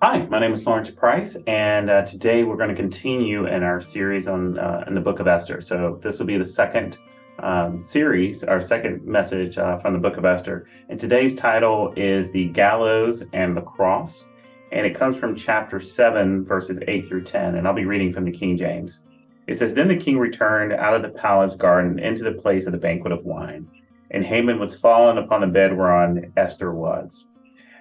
Hi, my name is Lawrence Price, and today we're going to continue in our series on in the Book of Esther. So this will be the second series, our second message from the Book of Esther. And today's title is "The Gallows and the Cross," and it comes from chapter 7, verses 8 through 10. And I'll be reading from the King James. It says, "Then the king returned out of the palace garden into the place of the banquet of wine, and Haman was fallen upon the bed whereon Esther was.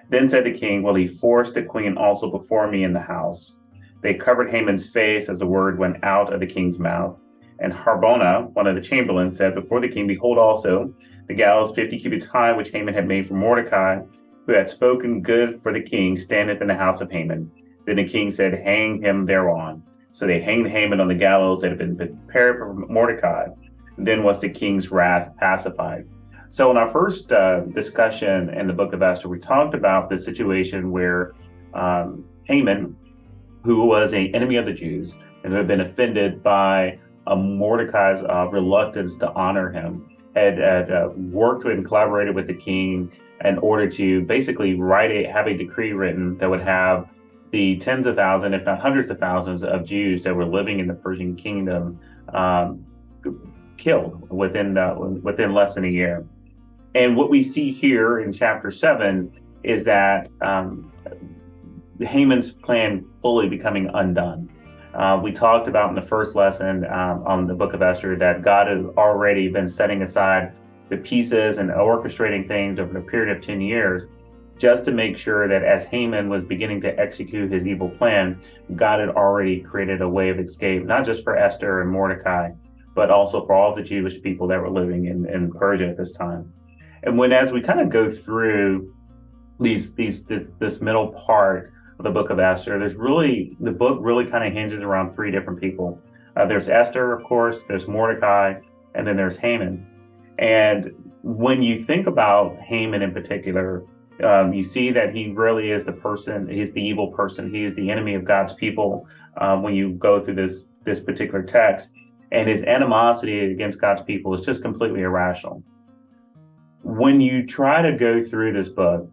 Then said the king, Will he force the queen also before me in the house? They covered Haman's face as the word went out of the king's mouth. And Harbonah, one of the chamberlains, said before the king, Behold also the gallows 50 cubits high, which Haman had made for Mordecai, who had spoken good for the king, standeth in the house of Haman. Then the king said, Hang him thereon. So they hanged Haman on the gallows that had been prepared for Mordecai. Then was the king's wrath pacified." So in our first discussion in the book of Esther, we talked about the situation where Haman, who was an enemy of the Jews and who had been offended by Mordecai's reluctance to honor him, had worked and collaborated with the king in order to basically have a decree written that would have the tens of thousands, if not hundreds of thousands, of Jews that were living in the Persian kingdom killed within less than a year. And what we see here in chapter 7 is that Haman's plan fully becoming undone. We talked about in the first lesson on the book of Esther that God has already been setting aside the pieces and orchestrating things over a period of 10 years just to make sure that as Haman was beginning to execute his evil plan, God had already created a way of escape, not just for Esther and Mordecai, but also for all the Jewish people that were living in Persia at this time. And as we kind of go through this middle part of the book of Esther, the book really kind of hinges around three different people. There's Esther, of course, there's Mordecai, and then there's Haman. And when you think about Haman in particular, you see that he really is the person, he's the evil person, he is the enemy of God's people when you go through this particular text. And his animosity against God's people is just completely irrational. When you try to go through this book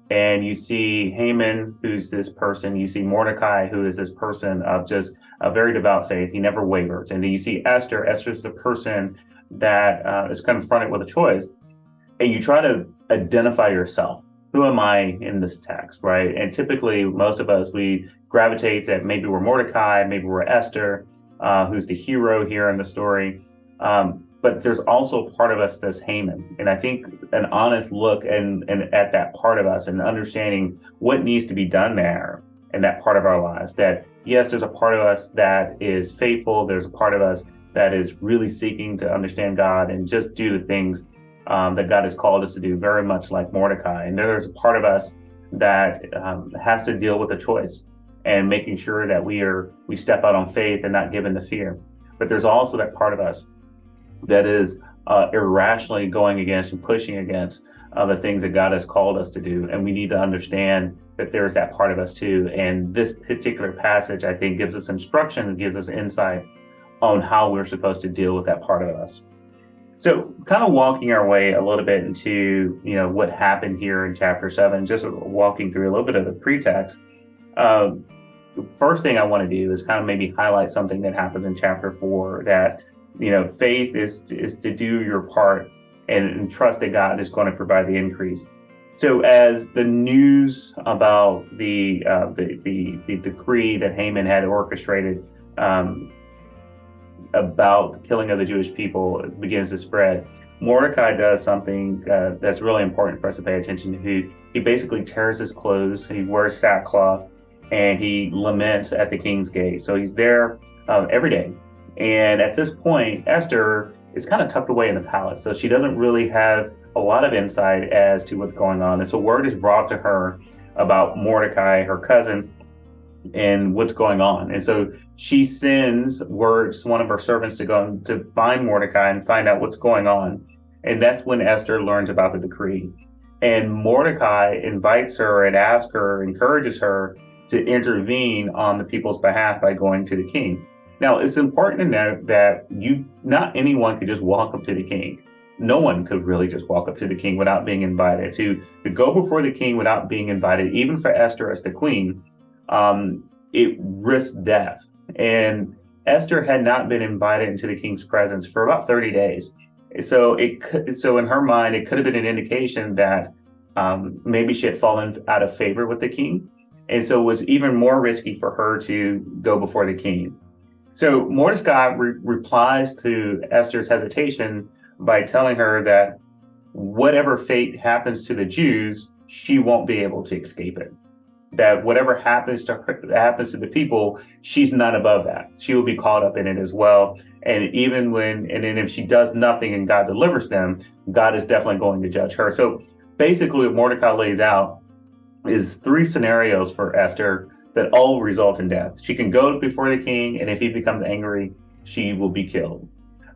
and you see Haman, who's this person, you see Mordecai, who is this person of just a very devout faith, he never wavers. And then you see Esther's the person that is confronted with a choice. And you try to identify yourself. Who am I in this text, right? And typically, most of us, we gravitate that maybe we're Mordecai, maybe we're Esther, who's the hero here in the story. But there's also a part of us that's Haman. And I think an honest look and at that part of us and understanding what needs to be done there in that part of our lives, that yes, there's a part of us that is faithful. There's a part of us that is really seeking to understand God and just do the things that God has called us to do, very much like Mordecai. And there's a part of us that has to deal with a choice and making sure that we step out on faith and not give in to fear. But there's also that part of us that is irrationally going against and pushing against the things that God has called us to do. And we need to understand that there's that part of us too. And this particular passage, I think, gives us instruction and gives us insight on how we're supposed to deal with that part of us. So kind of walking our way a little bit into, what happened here in chapter 7, just walking through a little bit of the pretext. The first thing I want to do is kind of maybe highlight something that happens in chapter 4, that faith is to do your part and trust that God is going to provide the increase. So as the news about the decree that Haman had orchestrated about the killing of the Jewish people begins to spread, Mordecai does something that's really important for us to pay attention to. He basically tears his clothes, he wears sackcloth, and he laments at the king's gate. So he's there every day. And at this point, Esther is kind of tucked away in the palace. So she doesn't really have a lot of insight as to what's going on. And so word is brought to her about Mordecai, her cousin, and what's going on. And so she sends one of her servants to go to find Mordecai and find out what's going on. And that's when Esther learns about the decree. And Mordecai invites her and encourages her to intervene on the people's behalf by going to the king. Now, it's important to note that not anyone could just walk up to the king. No one could really just walk up to the king without being invited. To go before the king without being invited, even for Esther as the queen, it risked death. And Esther had not been invited into the king's presence for about 30 days. So in her mind, it could have been an indication that maybe she had fallen out of favor with the king. And so it was even more risky for her to go before the king. So Mordecai replies to Esther's hesitation by telling her that whatever fate happens to the Jews, she won't be able to escape it. That whatever happens to her, happens to the people, she's not above that. She will be caught up in it as well. And then if she does nothing and God delivers them, God is definitely going to judge her. So basically what Mordecai lays out is three scenarios for Esther that all result in death. She can go before the king, and if he becomes angry, she will be killed.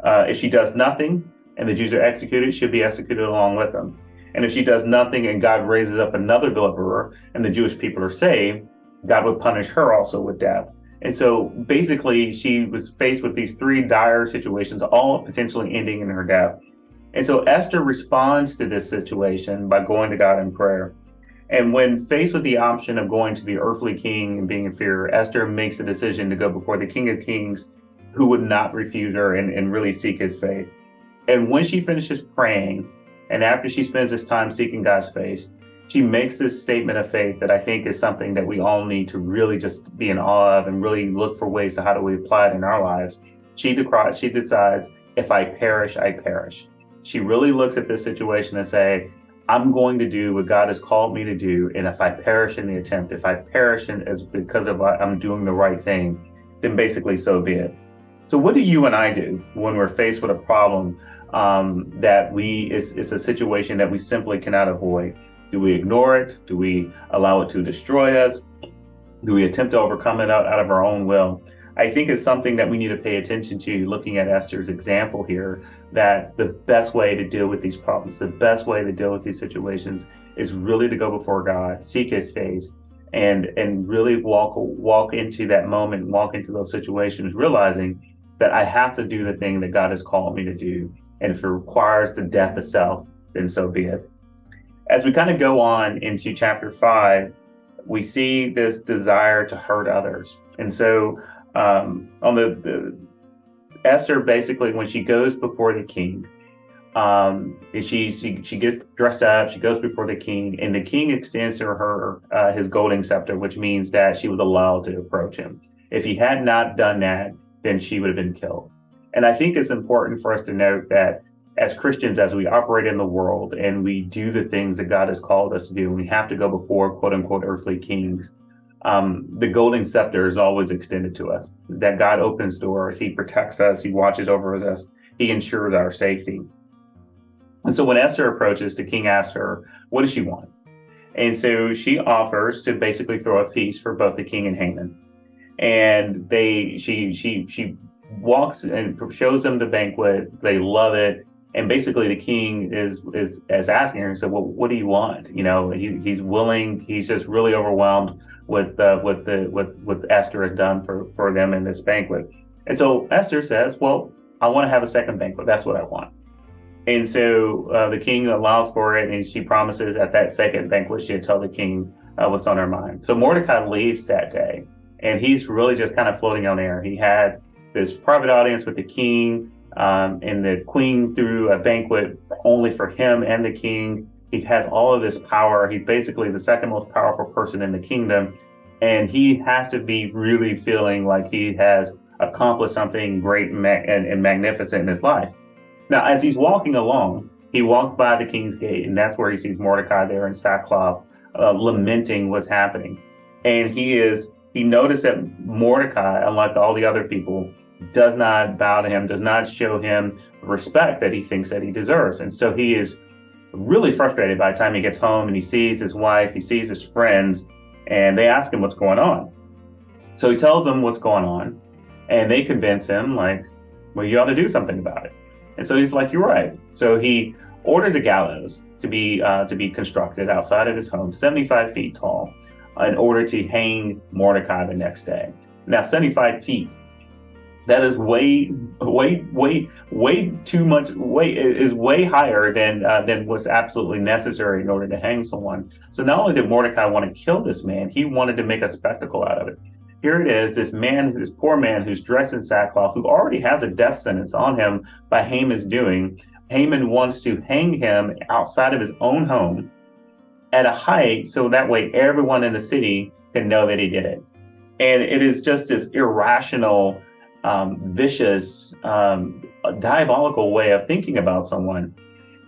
If she does nothing and the Jews are executed, she'll be executed along with them. And if she does nothing and God raises up another deliverer and the Jewish people are saved, God would punish her also with death. And so basically, she was faced with these three dire situations, all potentially ending in her death. And so Esther responds to this situation by going to God in prayer. And when faced with the option of going to the earthly king and being in fear, Esther makes the decision to go before the King of Kings, who would not refuse her and really seek his faith. And when she finishes praying, and after she spends this time seeking God's face, she makes this statement of faith that I think is something that we all need to really just be in awe of and really look for ways to how do we apply it in our lives. She decides, if I perish, I perish. She really looks at this situation and say, I'm going to do what God has called me to do. And if I perish in the attempt, if I perish it's because of I'm doing the right thing, then basically so be it. So what do you and I do when we're faced with a problem it's a situation that we simply cannot avoid? Do we ignore it? Do we allow it to destroy us? Do we attempt to overcome it out of our own will? I think it's something that we need to pay attention to, looking at Esther's example here, that the best way to deal with these problems, the best way to deal with these situations is really to go before God, seek his face, and really walk into that moment, walk into those situations, realizing that I have to do the thing that God has called me to do. And if it requires the death of self, then so be it. As we kind of go on into chapter 5, we see this desire to hurt others. And so on the Esther, basically, when she goes before the king, she gets dressed up, she goes before the king, and the king extends to her his golden scepter, which means that she was allowed to approach him. If he had not done that, then she would have been killed. And I think it's important for us to note that as Christians, as we operate in the world and we do the things that God has called us to do, we have to go before quote unquote earthly kings. The golden scepter is always extended to us, that God opens doors, he protects us, he watches over us, he ensures our safety. And so when Esther approaches, the king asks her, what does she want? And so she offers to basically throw a feast for both the king and Haman. And she walks and shows them the banquet. They love it. And basically the king is asking her, so well, what do you want? You know, he's willing, he's just really overwhelmed with what Esther has done for them in this banquet. And so Esther says, well, I want to have a second banquet. That's what I want. And so the king allows for it, and she promises at that second banquet she'll tell the king what's on her mind. So Mordecai leaves that day, and he's really just kind of floating on air. He had this private audience with the king, and the queen threw a banquet only for him and the king. He has all of this power. He's basically the second most powerful person in the kingdom, and he has to be really feeling like he has accomplished something great and magnificent in his life. Now, as he's walking along, he walked by the king's gate, and that's where he sees Mordecai there in sackcloth, lamenting what's happening. And he noticed that Mordecai, unlike all the other people, does not bow to him, does not show him the respect that he thinks that he deserves. And so he is really frustrated by the time he gets home and he sees his wife, he sees his friends, and they ask him what's going on. So he tells them what's going on, and they convince him, like, well, you ought to do something about it. And so he's like, you're right. So he orders a gallows to be constructed outside of his home, 75 feet tall, in order to hang Mordecai the next day. Now, 75 feet That is way too much. Is way higher than was absolutely necessary in order to hang someone. So not only did Mordecai want to kill this man, he wanted to make a spectacle out of it. Here it is, this man, this poor man who's dressed in sackcloth, who already has a death sentence on him by Haman's doing. Haman wants to hang him outside of his own home at a height, so that way everyone in the city can know that he did it. And it is just this irrational, vicious, diabolical way of thinking about someone.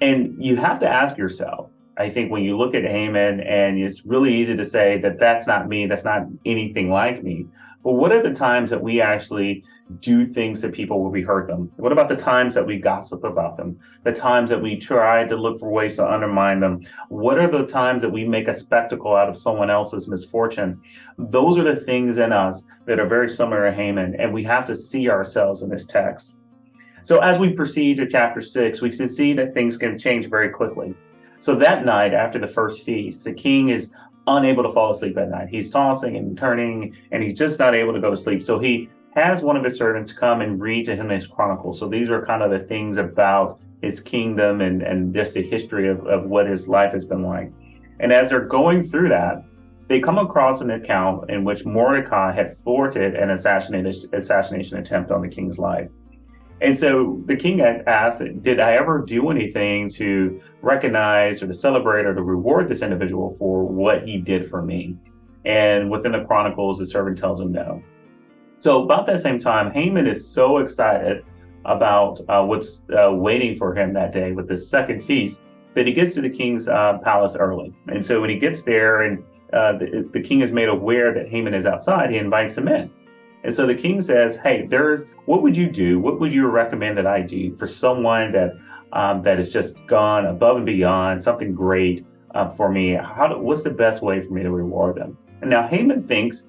And you have to ask yourself, I think, when you look at Haman, and it's really easy to say that that's not me, that's not anything like me. But what are the times that we actually do things to people where we hurt them? What about the times that we gossip about them? The times that we try to look for ways to undermine them? What are the times that we make a spectacle out of someone else's misfortune? Those are the things in us that are very similar to Haman, and we have to see ourselves in this text. So as we proceed to chapter 6, we can see that things can change very quickly. So that night, after the first feast, the king is unable to fall asleep at night. He's tossing and turning, and he's just not able to go to sleep. So he has one of his servants come and read to him his chronicles. So these are kind of the things about his kingdom and just the history of what his life has been like. And as they're going through that, they come across an account in which Mordecai had thwarted an assassination attempt on the king's life. And so the king had asked, did I ever do anything to recognize or to celebrate or to reward this individual for what he did for me? And within the Chronicles, the servant tells him no. So about that same time, Haman is so excited about what's waiting for him that day with the second feast that he gets to the king's palace early. And so when he gets there and the king is made aware that Haman is outside, he invites him in. And so the king says, hey, what would you do? What would you recommend that I do for someone that has just gone above and beyond, something great for me? What's the best way for me to reward them? And now Haman thinks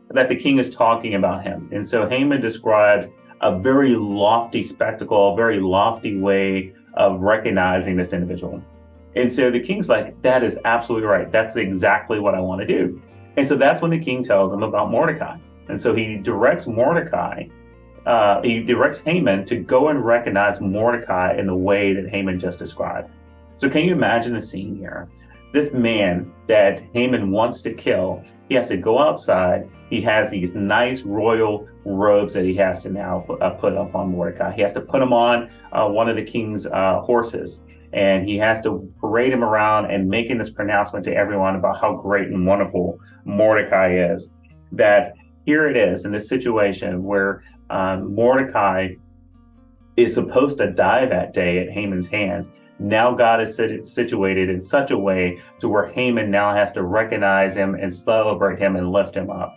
that the king is talking about him. And so Haman describes a very lofty spectacle, a very lofty way of recognizing this individual. And so the king's like, that is absolutely right. That's exactly what I want to do. And so that's when the king tells him about Mordecai. And so he directs Haman to go and recognize Mordecai in the way that Haman just described. So can you imagine the scene here? This man that Haman wants to kill, he has to go outside. He has these nice royal robes that he has to now put up on Mordecai. He has to put him on one of the king's horses. And he has to parade him around and making this pronouncement to everyone about how great and wonderful Mordecai is. That here it is in this situation where Mordecai is supposed to die that day at Haman's hands. Now God is situated in such a way to where Haman now has to recognize him and celebrate him and lift him up.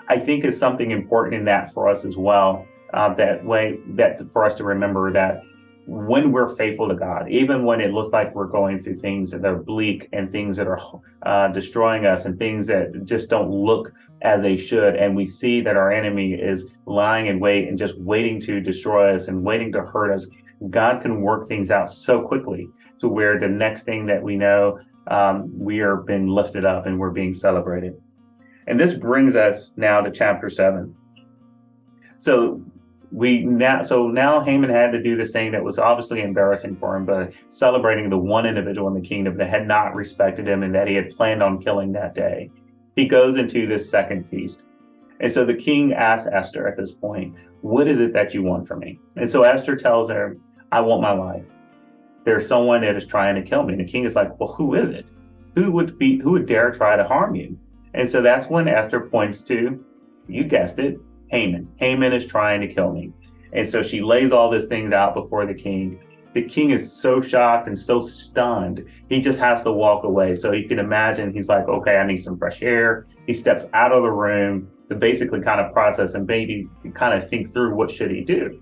I think is something important in that for us as well. That for us to remember that when we're faithful to God, even when it looks like we're going through things that are bleak and things that are destroying us and things that just don't look as they should, and we see that our enemy is lying in wait and just waiting to destroy us and waiting to hurt us, God can work things out so quickly to where the next thing that we know, we are being lifted up and we're being celebrated. And this brings us now to chapter 7. So now Haman had to do this thing that was obviously embarrassing for him, but celebrating the one individual in the kingdom that had not respected him and that he had planned on killing that day. He goes into this second feast. And so the king asks Esther at this point, what is it that you want from me? And so Esther tells her, I want my life. There's someone that is trying to kill me. And the king is like, well, who is it? Who would dare try to harm you? And so that's when Esther points to, you guessed it, Haman. Haman is trying to kill me. And so she lays all these things out before the king. The king is so shocked and so stunned, he just has to walk away. So you can imagine he's like, okay, I need some fresh air. He steps out of the room to basically kind of process and maybe kind of think through what should he do.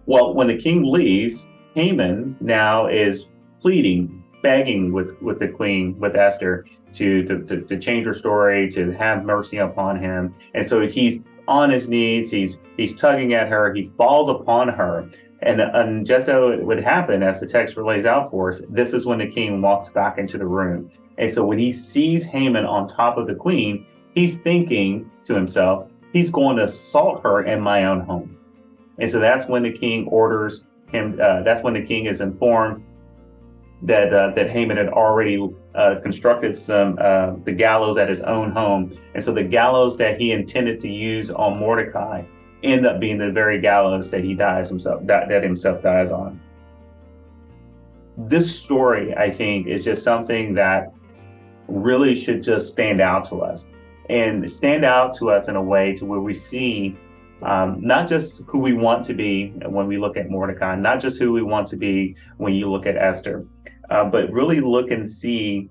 Well, when the king leaves, Haman now is pleading, begging with the queen, with Esther, to change her story, to have mercy upon him. And so he's on his knees, he's tugging at her, he falls upon her. And just so it would happen, as the text lays out for us, this is when the king walks back into the room. And so when he sees Haman on top of the queen, he's thinking to himself, he's going to assault her in my own home. And so that's when the king orders him, that's when the king is informed that Haman had already constructed the gallows at his own home. And so the gallows that he intended to use on Mordecai end up being the very gallows that he dies himself, that himself dies on. This story, I think, is just something that really should just stand out to us, and stand out to us in a way to where we see not just who we want to be when we look at Mordecai, not just who we want to be when you look at Esther, but really look and see,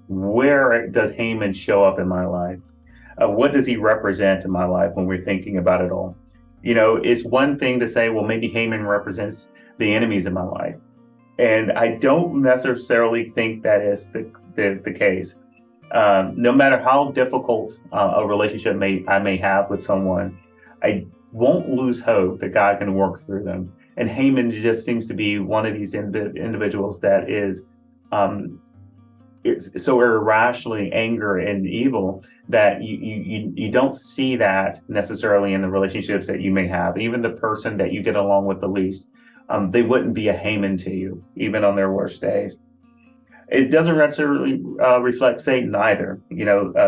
where does Haman show up in my life? What does he represent in my life when we're thinking about it all? It's one thing to say, well, maybe Haman represents the enemies in my life. And I don't necessarily think that is the case. No matter how difficult a relationship I may have with someone, I won't lose hope that God can work through them. And Haman just seems to be one of these individuals that is it's so irrationally angry and evil that you don't see that necessarily in the relationships that you may have. Even the person that you get along with the least, they wouldn't be a Haman to you, even on their worst days. It doesn't necessarily reflect Satan either.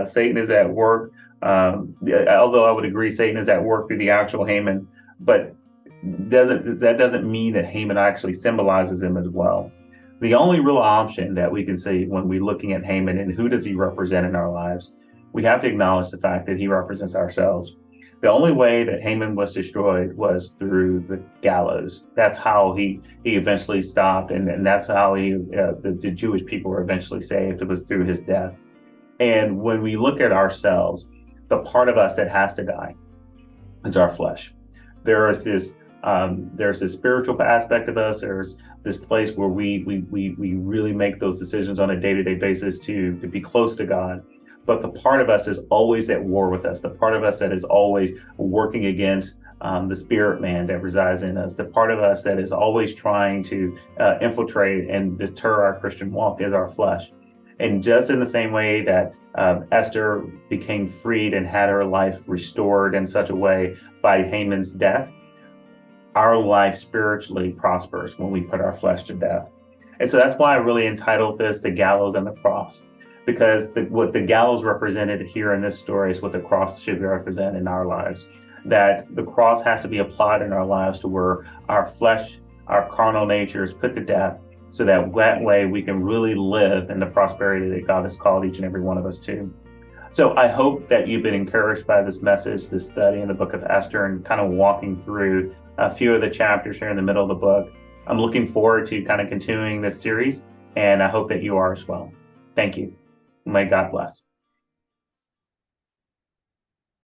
Satan is at work, although I would agree Satan is at work through the actual Haman, but that doesn't mean that Haman actually symbolizes him as well. The only real option that we can see when we're looking at Haman and who does he represent in our lives, we have to acknowledge the fact that he represents ourselves. The only way that Haman was destroyed was through the gallows. That's how he eventually stopped, and that's how the Jewish people were eventually saved. It was through his death. And when we look at ourselves, the part of us that has to die is our flesh. There's this spiritual aspect of us. There's this place where we really make those decisions on a day-to-day basis to be close to God. But the part of us is always at war with us. The part of us that is always working against the spirit man that resides in us. The part of us that is always trying to infiltrate and deter our Christian walk is our flesh. And just in the same way that Esther became freed and had her life restored in such a way by Haman's death, our life spiritually prospers when we put our flesh to death. And so that's why I really entitled this The Gallows and the Cross, because what the gallows represented here in this story is what the cross should represent in our lives. That the cross has to be applied in our lives to where our flesh, our carnal nature is put to death, so that way we can really live in the prosperity that God has called each and every one of us to. So I hope that you've been encouraged by this message, this study in the book of Esther, and kind of walking through a few of the chapters here in the middle of the book. I'm looking forward to kind of continuing this series, and I hope that you are as well. Thank you. May God bless.